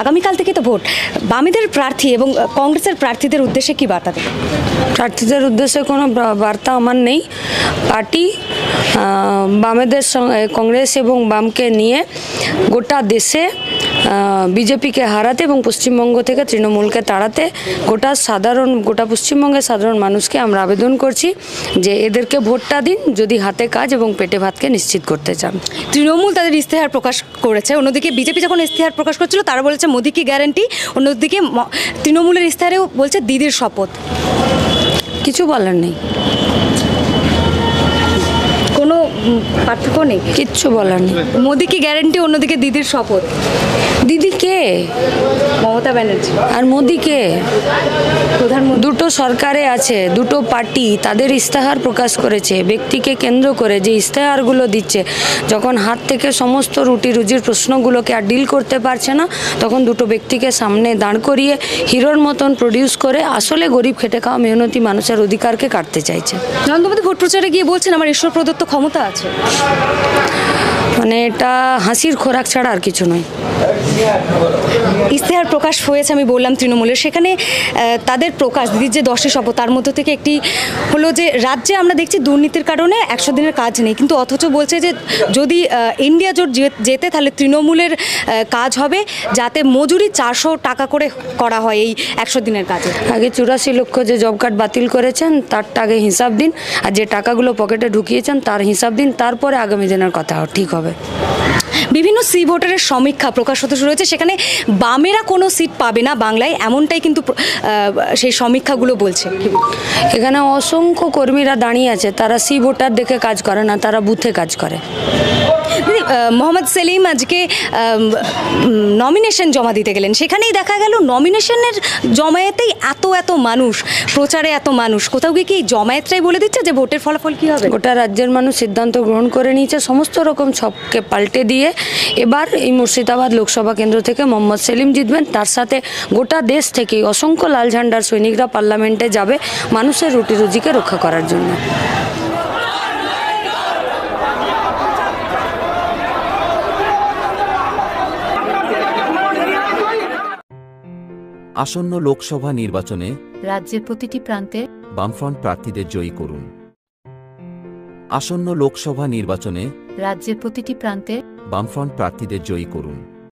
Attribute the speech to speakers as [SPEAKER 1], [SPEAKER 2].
[SPEAKER 1] আগামীকাল থেকে তো ভোট, বামেদের প্রার্থী এবং কংগ্রেসের প্রার্থীদের উদ্দেশ্যে কি বার্তা দেবেন?
[SPEAKER 2] প্রার্থীদের উদ্দেশ্যে কোনো বার্তা আমার নেই। পার্টি বামেদের সঙ্গে, কংগ্রেস এবং বামকে নিয়ে গোটা দেশে বিজেপিকে হারাতে এবং পশ্চিমবঙ্গ থেকে তৃণমূলকে তাড়াতে গোটা পশ্চিমবঙ্গের সাধারণ মানুষকে আমরা আবেদন করছি যে এদেরকে ভোটটা দিন যদি হাতে কাজ এবং পেটে ভাতকে নিশ্চিত করতে চান।
[SPEAKER 1] তৃণমূল তাদের ইস্তেহার প্রকাশ করেছে, অন্যদিকে বিজেপি যখন ইস্তেহার প্রকাশ করছিল তারা বলেছে মোদি কি গ্যারান্টি, অন্যদিকে তৃণমূলের ইস্তেহারেও বলছে দিদির শপথ।
[SPEAKER 2] কিছু বলার নেই,
[SPEAKER 1] কোনো পার্থক্য নেই,
[SPEAKER 2] কিচ্ছু বলার নেই।
[SPEAKER 1] মোদি কি গ্যারান্টি, অন্যদিকে দিদির শপথ।
[SPEAKER 2] দিদি কে?
[SPEAKER 1] মমতা ব্যানার্জি।
[SPEAKER 2] আর মোদি কে?
[SPEAKER 1] প্রধানমন্ত্রী।
[SPEAKER 2] দুটো সরকারে আছে, দুটো পার্টি তাদের ইস্তেহার প্রকাশ করেছে ব্যক্তিকে কেন্দ্র করে। যে ইস্তেহারগুলো দিচ্ছে, যখন হাত থেকে সমস্ত রুটি রুজির প্রশ্নগুলোকে আর ডিল করতে পারছে না, তখন দুটো ব্যক্তিকে সামনে দাঁড় করিয়ে হিরোর মতন প্রডিউস করে আসলে গরিব খেটে খাওয়া মেহনতি মানুষের অধিকারকে কাটতে চাইছে।
[SPEAKER 1] নরেন্দ্র মোদী ভোট প্রচারে গিয়ে বলছেন আমার ঈশ্বর প্রদত্ত ক্ষমতা আছে।
[SPEAKER 2] মানে এটা হাসির খোরাক ছাড়া আর কিছু নয়।
[SPEAKER 1] ইস্তেহার প্রকাশ হয়েছে, আমি বললাম তৃণমূলের, সেখানে তাদের প্রকাশ দিদির যে 10টি শপথ, তার মধ্যে থেকে একটি হলো যে রাজ্যে আমরা দেখছি দুর্নীতির কারণে 100 দিনের কাজ নেই, কিন্তু অথচ বলছে যে যদি ইন্ডিয়া জোট জেতে তাহলে তৃণমূলের কাজ হবে যাতে মজুরি 400 টাকা করে করা হয় এই 100 দিনের কাজে।
[SPEAKER 2] আগে 84 লক্ষ যে জব কার্ড বাতিল করেছেন তারটা আগে হিসাব দিন, আর যে টাকাগুলো পকেটে ঢুকিয়েছেন তার হিসাব দিন, তারপরে আগামী দিনের কথা ঠিক হবে।
[SPEAKER 1] বিভিন্ন সি ভোটারের সমীক্ষা প্রকাশ হতে শুরু হয়েছে, সেখানে বামেরা কোনো সিট পাবে না বাংলায়, এমনটাই কিন্তু সেই সমীক্ষাগুলো বলছে।
[SPEAKER 2] এখানে অসংখ্য কর্মীরা দাঁড়িয়ে আছে, তারা সি ভোটার দেখে কাজ করে না, তারা বুথে কাজ করে।
[SPEAKER 1] মোহাম্মদ সেলিম আজকে নমিনেশন জমা দিতে গেলেন, সেখানেই দেখা গেল নমিনেশনের জমায়েতেই এত মানুষ, প্রচারে এত মানুষ, কোথাও গিয়ে কি জমায়েতটাই বলে দিচ্ছে যে ভোটের ফলাফল কী হবে?
[SPEAKER 2] গোটা রাজ্যের মানুষ সিদ্ধান্ত গ্রহণ করে নিয়েছে সমস্ত রকম ছককে পাল্টে দিয়ে। এবার এই মুর্শিদাবাদ লোকসভা কেন্দ্র থেকে মোহাম্মদ সেলিম জিতবেন, তার সাথে গোটা দেশ থেকে অসংখ্য লাল ঝান্ডার সৈনিকরা পার্লামেন্টে যাবে মানুষের রুটি রুজিকে রক্ষা করার জন্য।
[SPEAKER 3] আসন্ন লোকসভা নির্বাচনে
[SPEAKER 4] রাজ্যের প্রতিটি প্রান্তে
[SPEAKER 3] বামফ্রন্ট প্রার্থীদের জয়ী করুন। আসন্ন লোকসভা নির্বাচনে
[SPEAKER 4] রাজ্যের প্রতিটি প্রান্তে
[SPEAKER 3] বামফ্রন্ট প্রার্থীদের জয়ী করুন।